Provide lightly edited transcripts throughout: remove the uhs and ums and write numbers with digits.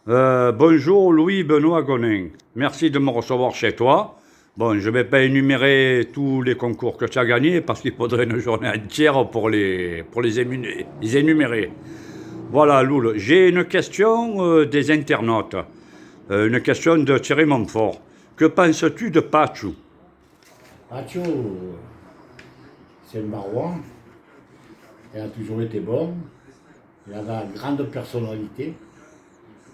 Bonjour Louis-Benoît Gonin. Merci de me recevoir chez toi. Bon, je ne vais pas énumérer tous les concours que tu as gagnés parce qu'il faudrait une journée entière les énumérer. Voilà, Loul, j'ai une question des internautes. Une question de Thierry Montfort. Que penses-tu de Pachou? Mathieu, c'est le marouan, il a toujours été bon, il a une grande personnalité,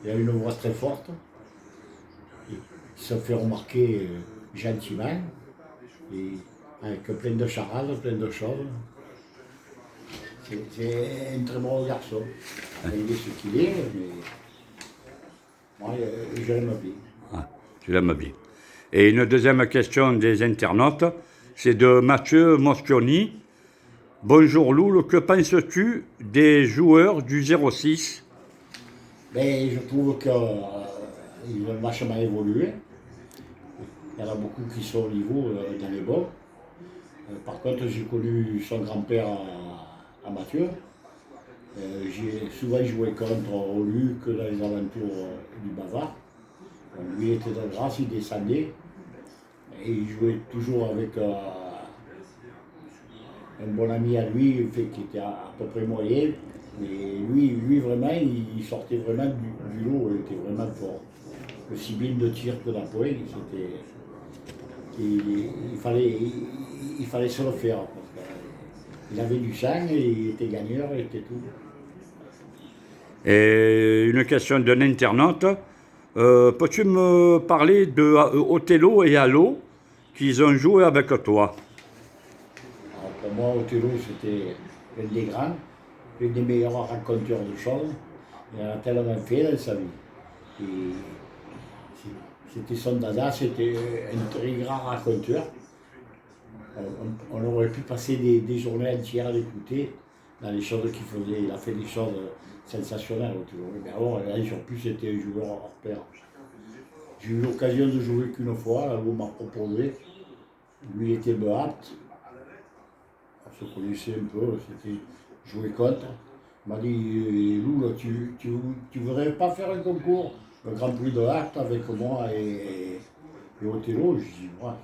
il a une voix très forte, il se fait remarquer gentiment, et avec plein de charades, plein de choses. C'est un très bon garçon. Il est ce qu'il est, mais moi je l'aime bien. Ah, tu l'aimes bien. Et une deuxième question des internautes, c'est de Mathieu Moscioni. Bonjour Loul, que penses-tu des joueurs du 06? Mais je trouve qu'ils ont vachement évolué. Il y en a beaucoup qui sont au niveau dans les bons. Par contre, j'ai connu son grand-père à Mathieu. J'ai souvent joué contre au Luc dans les alentours du Bavard. Lui il était de Grasse, il descendait et il jouait toujours avec un bon ami à lui qui était à peu près moyen. Mais lui vraiment, il sortait vraiment du lot, il était vraiment fort. Aussi bien de tir que d'appoint, il fallait se le faire. Il avait du sang et il était gagneur, il était tout. Et une question d'un internaute. Peux-tu me parler de Othello et Allo qui ont joué avec toi? Alors pour moi, Othello, c'était l'un des grands, l'un des meilleurs raconteurs de choses. Il en a tellement fait dans sa vie. Et c'était son dada, c'était un très grand raconteur. On aurait pu passer des journées entières à l'écouter dans les choses qu'il faisait. Il a fait des choses sensationnelles, Othello. Mais alors, là, surtout, c'était un joueur hors pair. J'ai eu l'occasion de jouer qu'une fois, là où on m'a proposé. Lui était beate, on se connaissait un peu, c'était jouer contre. Il m'a dit, Lou, tu voudrais pas faire un concours, le Grand Prix de l'Art avec moi et Othello? Je dis, moi,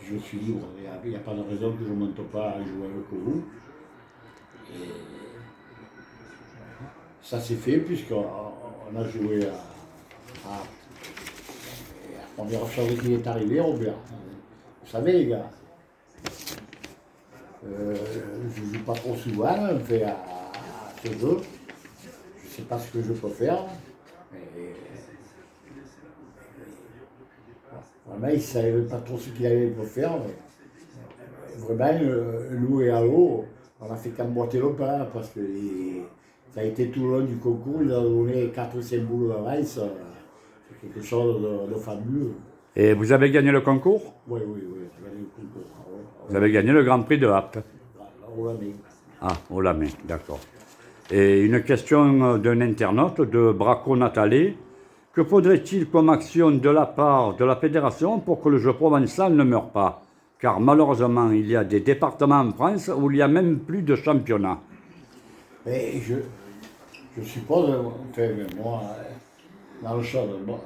je suis libre, il n'y a pas de raison que je ne monte pas à jouer avec vous. Et ça s'est fait puisqu'on a joué à et la première chose qui est arrivée, Robert. Vous savez, les gars, je ne joue pas trop souvent, on fait à ce jeu. Je ne sais pas ce que je peux faire. Mais vraiment, il ne savait pas trop ce qu'il allait faire. Mais vraiment, nous et Allo, on a fait qu'emboîter le pas parce que ça a été tout le long du concours. Il a donné 4 ou 5 boules d'avance. C'est quelque chose de fabuleux. Et vous avez gagné le concours? Oui, oui, oui, j'ai gagné le concours. Vous avez gagné le Grand Prix de Apt. On l'a mis. Ah, au Lamé, d'accord. Et une question d'un internaute de Braco Nathalie. Que faudrait-il comme action de la part de la fédération pour que le jeu provençal ne meure pas? Car malheureusement, il y a des départements en France où il n'y a même plus de championnat. Mais je suppose, enfin, moi, dans le champ, bon,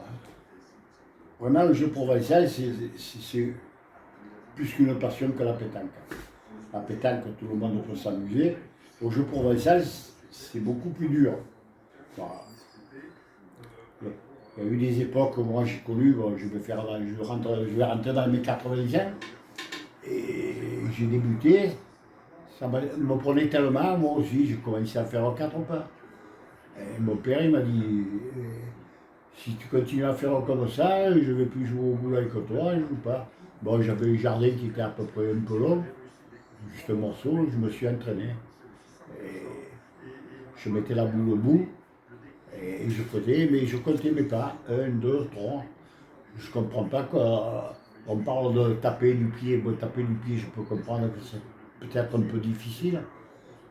vraiment le jeu provincial, c'est plus qu'une passion que la pétanque. La pétanque, tout le monde peut s'amuser. Au jeu provincial, c'est beaucoup plus dur. Voilà. Il y a eu des époques, moi j'ai connu, bon, je vais rentrer dans mes 80 ans, et j'ai débuté, ça me prenait tellement, moi aussi, j'ai commencé à faire 4 pas. Et mon père, il m'a dit, si tu continues à faire comme ça, je ne vais plus jouer au boulot avec toi, je ne joue pas. Bon, j'avais le jardin qui était à peu près un peu long, juste un morceau, je me suis entraîné. Et je mettais la boule au bout, et je faisais, mais je comptais mes pas, 1, 2, 3. Je ne comprends pas qu'on parle de taper du pied. Bon, taper du pied, je peux comprendre que c'est peut-être un peu difficile,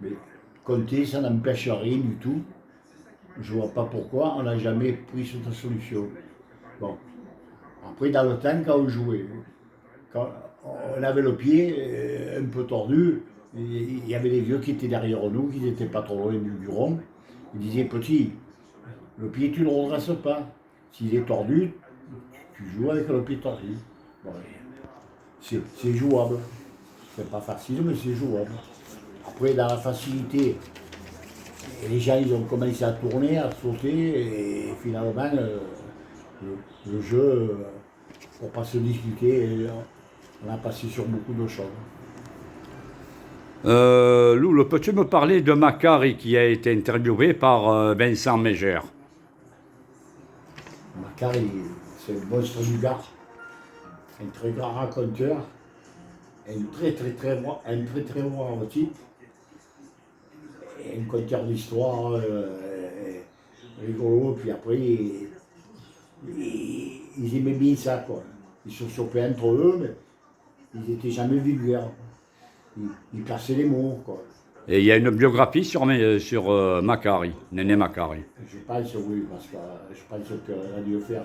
mais compter, ça n'empêche rien du tout. Je ne vois pas pourquoi on n'a jamais pris cette solution. Bon, après, dans le temps, quand on jouait, quand on avait le pied un peu tordu, il y avait des vieux qui étaient derrière nous, qui n'étaient pas trop loin du rond. Ils disaient, petit, Le pied, tu ne le redresses pas. S'il est tordu, tu joues avec le pied tordu. Bon, c'est jouable. C'est pas facile, mais c'est jouable. Après, dans la facilité, les gens ils ont commencé à tourner, à sauter, et finalement, le jeu, pour pas se discuter, on a passé sur beaucoup de choses. Loulou, peux-tu me parler de Macari qui a été interviewé par Vincent Mégère? Macari, c'est le monstre du Gard, un très grand raconteur, un très bon type, un conteur d'histoire rigolo, puis après, ils aimaient bien ça, quoi. Ils se chopaient entre eux, mais ils n'étaient jamais vulgaires. Ils plaçaient les mots, quoi. Et il y a une biographie sur Macari, Néné Macari. Je pense, oui, parce que je pense qu'elle a dû le faire.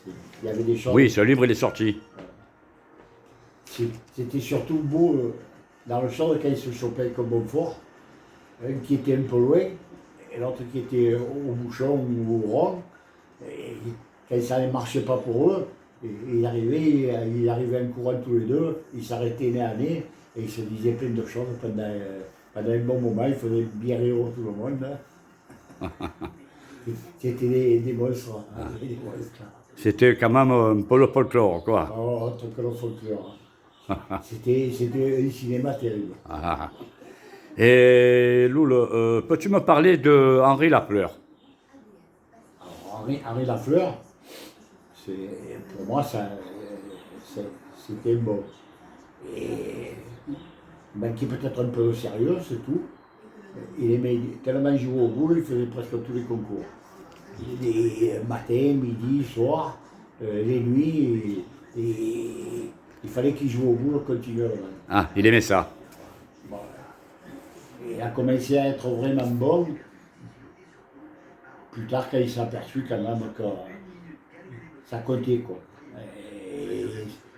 Il y avait des choses. Oui, ce livre, il est sorti. C'était surtout beau dans le champ quand ils se chopaient comme Bonfort, un qui était un peu loin, et l'autre qui était au bouchon ou au rond. Et quand ça ne marchait pas pour eux, il arrivait un courant tous les deux, ils s'arrêtaient nez à nez, et ils se disaient plein de choses pendant un bon moment, ils faisaient bien rire tout le monde. C'était des monstres. Des monstres. C'était quand même un peu le folklore, quoi. Oh, autre que le folklore. C'était un cinéma terrible. Ah. Et Loulou, peux-tu me parler de Henri Lafleur? Alors, Henri Lafleur, pour moi, c'était bon. Et il manquait peut-être un peu de sérieux, c'est tout. Il aimait tellement jouer au boule, il faisait presque tous les concours. Matin, midi, soir, les nuits, il fallait qu'il joue au boule continuellement. Ah, il aimait ça. Bon, il a commencé à être vraiment bon plus tard quand il s'est aperçu quand même que ça comptait, quoi. Et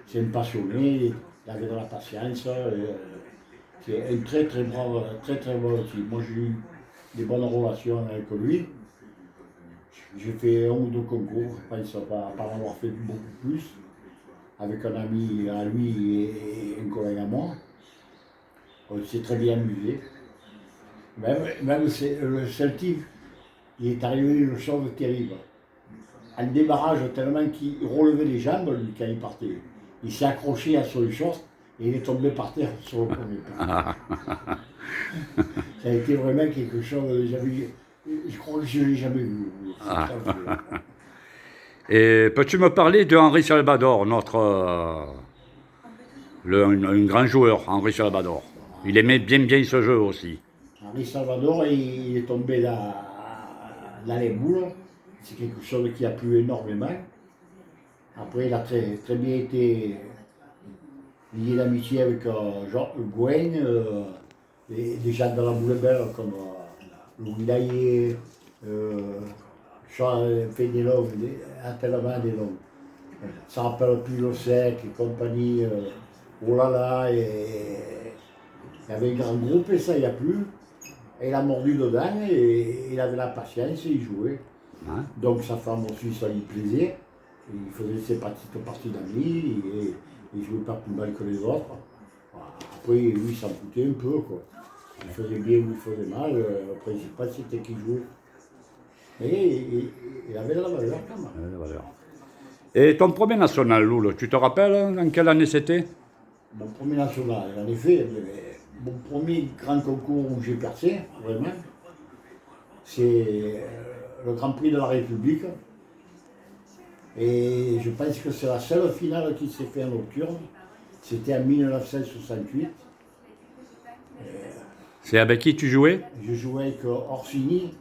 c'est un passionné, il avait de la patience. C'est un très brave, très bon type. Moi j'ai eu des bonnes relations avec lui. J'ai fait un ou deux concours, je pense pas en avoir fait beaucoup plus, avec un ami à lui et un collègue à moi. On s'est très bien amusé. Même le Celtic, il est arrivé une chose terrible. Un démarrage tellement qu'il relevait les jambes, lui, quand il partait. Il s'est accroché à son short et il est tombé par terre sur le premier pas. Ça a été vraiment quelque chose que je crois que je ne l'ai jamais vu. Et peux-tu me parler de Henri Salvador, un grand joueur, Henri Salvador? Il aimait bien ce jeu aussi. Henri Salvador, il est tombé dans les boules. C'est quelque chose qui a plu énormément. Après, il a très bien été lié d'amitié avec Jean Gouin, des gens de la boule belle comme Louis Laillé, Charles Fédélov, tellement des noms. Ça rappelle plus le sec et compagnie, oh là là, et il y avait un grand groupe et ça, il n'y a plus. Et il a mordu dedans et il avait la patience et il jouait. Hein? Donc sa femme aussi, ça lui plaisait. Il faisait ses petites parties d'amis et il jouait pas plus mal que les autres. Après, lui, il s'en foutait un peu, quoi. Il faisait bien ou il faisait mal, le principal c'était qu'il jouait. Mais il avait de la valeur quand même. Et ton premier national, Loulou, tu te rappelles en quelle année c'était? Mon premier national, en effet, mon premier grand concours où j'ai percé, vraiment, c'est le Grand Prix de la République. Et je pense que c'est la seule finale qui s'est faite en nocturne. C'était en 1968. C'est avec qui tu jouais? Je jouais avec Orsini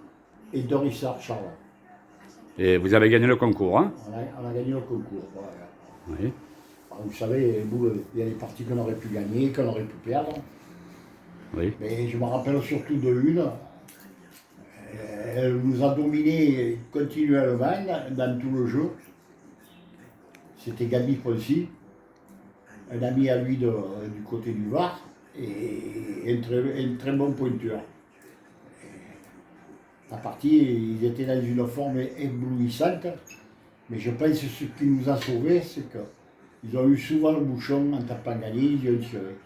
et Dorissard Charles. Et vous avez gagné le concours, hein? On a gagné le concours. Voilà. Oui. Alors, vous savez, il y a des parties qu'on aurait pu gagner, qu'on aurait pu perdre. Oui. Mais je me rappelle surtout de une. Elle nous a dominés continuellement dans tout le jeu. C'était Gabi Poncy, un ami à lui du côté du Var, et un très bon pointeur. la partie, ils étaient dans une forme éblouissante. Mais je pense que ce qui nous a sauvés, c'est qu'ils ont eu souvent le bouchon en tapant gagné, ils ont tiré.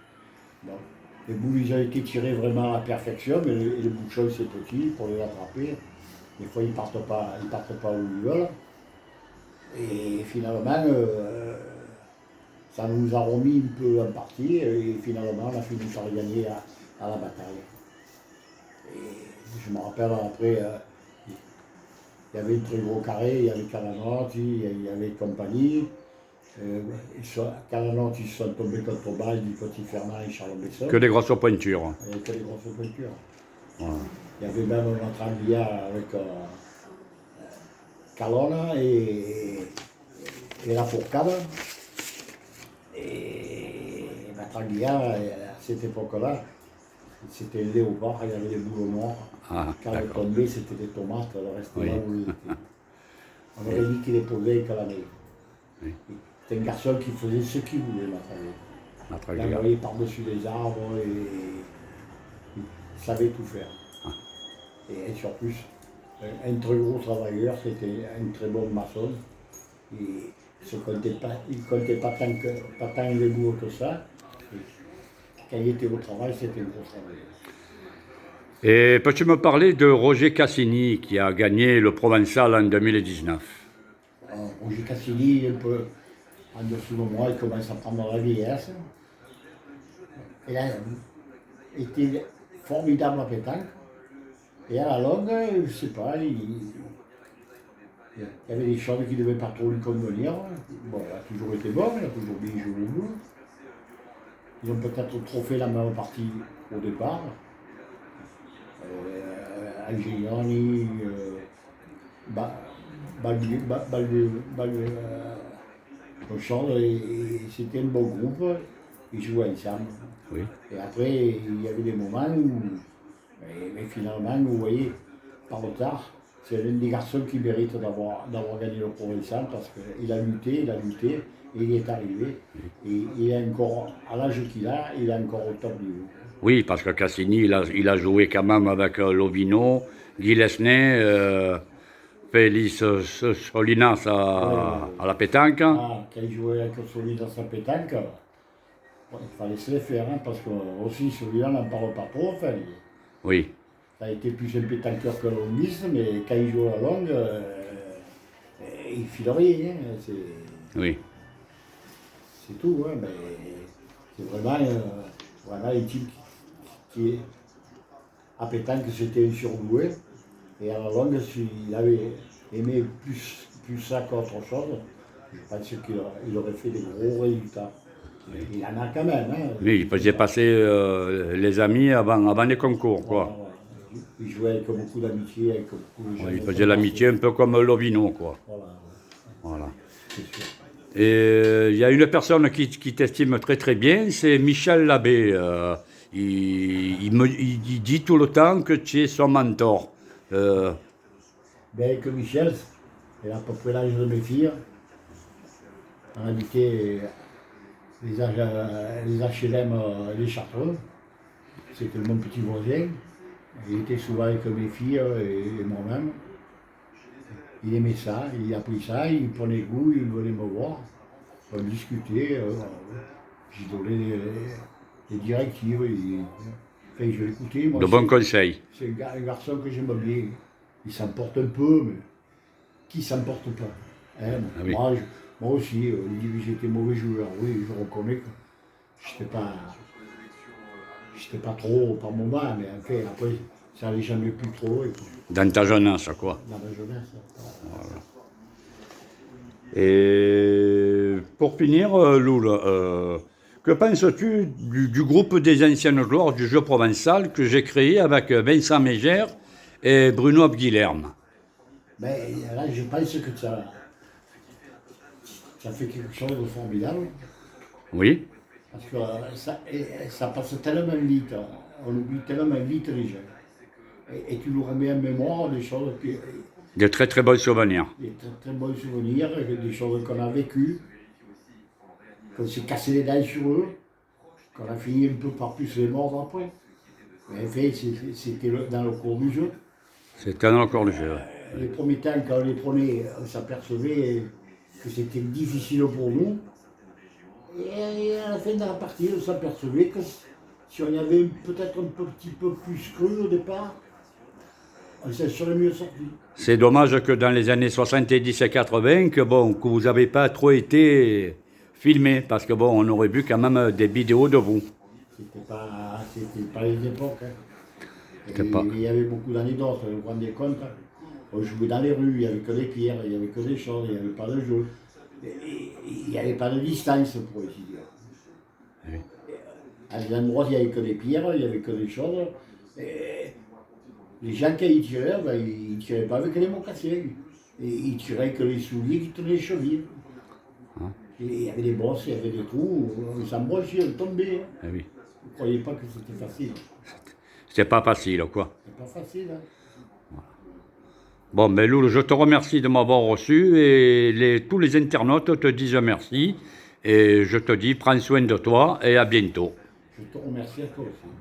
Donc, les boules, ils ont été tirés vraiment à la perfection, mais le bouchon, c'est petit pour les attraper. Des fois, ils partent pas où ils veulent. Et finalement, ça nous a remis un peu en partie, et finalement, on a fini par gagner à la bataille. Et je me rappelle après, il y avait un très gros carré, il y avait Calanotti, il y avait compagnie. Calanotti, ils sont tombés contre balle du Petit Fernand et Charles Besson. Que des grosses pointures. Et que des grosses pointures. Voilà. Il y avait même notre Anglia avec Calona et la Fourcade. Et notre Anglia, à cette époque-là, c'était le léopard, il y avait des boules noires. Quand elle tombait, c'était des tomates, le reste là où il était. On aurait dit qu'il est posé et calamé. Oui. C'était un garçon qui faisait ce qu'il voulait, notre Anglia. Il envoyait par-dessus les arbres et il savait tout faire. Et surtout, un très gros travailleur, c'était un très bon maçon. Il ne comptait pas tant les bouts que ça. Et quand il était au travail, c'était un gros travailleur. Et peux-tu me parler de Roger Cassini qui a gagné le Provençal en 2019? Roger Cassini, un peu en dessous de moi, il commence à prendre la vieillesse. Il a été formidable à pétanque. Et à la longue, je ne sais pas, il y avait des choses qui ne devaient pas trop lui convenir. Bon, il a toujours été bon, il a toujours bien joué au bout. Ils ont peut-être trop fait la même partie au départ. Angiani, et c'était un bon groupe, ils jouaient ensemble. Oui. Et après, il y avait des moments où, mais finalement, vous voyez, par le tard, c'est l'un des garçons qui mérite d'avoir gagné le Provençal parce qu'il a lutté, et il y est arrivé. Et il est encore, à l'âge qu'il a, il est encore au top niveau. Oui, parce que Cassini, il a joué quand même avec Lovino, Guy Lesnay, Félix Solinas à la pétanque. Ah, quand il jouait avec Solinas à pétanque, il fallait se les faire, hein, parce que aussi Solinas n'en parle pas trop. Enfin, Oui. ça a été plus un pétanqueur que longuiste, mais quand il joue à la longue, il file rien. Hein, Oui. c'est tout. Hein, mais c'est vraiment un type qui est à pétanque, c'était un surdoué. Et à la longue, s'il avait aimé plus ça qu'autre chose, je pense qu'il aurait fait des gros résultats. Il y en a quand même. Hein, Oui, il faisait passer les amis avant les concours, quoi. Voilà. Il jouait avec beaucoup d'amitié, avec beaucoup de gens. Il faisait l'amitié un peu comme Lovino, quoi. Voilà. C'est sûr. Et il y a une personne qui t'estime très très bien, c'est Michel Labbé. Il dit tout le temps que tu es son mentor. Bien que Michel, il a à peu près l'âge de mes filles. On habitait les HLM, les Chartreux. C'était mon petit voisin. Il était souvent avec mes filles et moi-même. Il aimait ça, il a pris ça, il prenait goût, il venait me voir. On discutait, j'ai donné des directives. Enfin, je l'écoutais. De bons conseils. C'est un garçon que j'aime bien. Il s'emporte un peu, mais qui s'emporte pas, hein, Ah oui. moi aussi, on dit que j'étais mauvais joueur. Oui, je reconnais que j'étais pas trop par moment, mais en fait, après, ça n'allait jamais plus trop. Dans ta jeunesse, quoi. Dans ma jeunesse. Voilà. Et pour finir, Loul, que penses-tu du groupe des anciennes gloires du jeu provençal que j'ai créé avec Vincent Mégère et Bruno Abguilherme? Ben, là, je pense que ça fait quelque chose de formidable. Oui. Parce que ça passe tellement vite, on oublie tellement vite les gens. Et tu nous remets en mémoire des choses, De très très bons souvenirs. des très, très bons souvenirs, des choses qu'on a vécues, qu'on s'est cassé les dents sur eux, qu'on a fini un peu par plus les mordre après. Mais en fait, c'était dans le cours du jeu. C'était encore le jeu. Les premiers temps, quand on les prenait, on s'apercevait que c'était difficile pour nous. Et à la fin de la partie, on s'apercevait que si on avait peut-être un petit peu plus cru au départ, on s'en serait mieux sorti. C'est dommage que dans les années 70 et 80, que vous n'avez pas trop été filmé, parce que on aurait vu quand même des vidéos de vous. C'était pas les époques. Hein. C'était pas. Il y avait beaucoup d'anecdotes, vous vous rendez compte. On jouait dans les rues, il n'y avait que des pierres, il n'y avait que des choses, il n'y avait pas de jeu. Il n'y avait pas de distance, pour ainsi dire. Oui. À des endroits, il n'y avait que des pierres, il n'y avait que des choses. Et les gens, quand ils tiraient, ils ne tiraient pas avec les mocassins. Et ils tiraient que les souliers qui tenaient les chevilles. Hein? Et il y avait des bosses, il y avait des trous, on s'embrochait, on tombait. Hein. Eh oui. Vous ne croyez pas que c'était facile? C'était pas facile, quoi. C'est pas facile. Hein. Bon, mais Loulou, je te remercie de m'avoir reçu et tous les internautes te disent merci. Et je te dis, prends soin de toi et à bientôt. Je te remercie à toi aussi.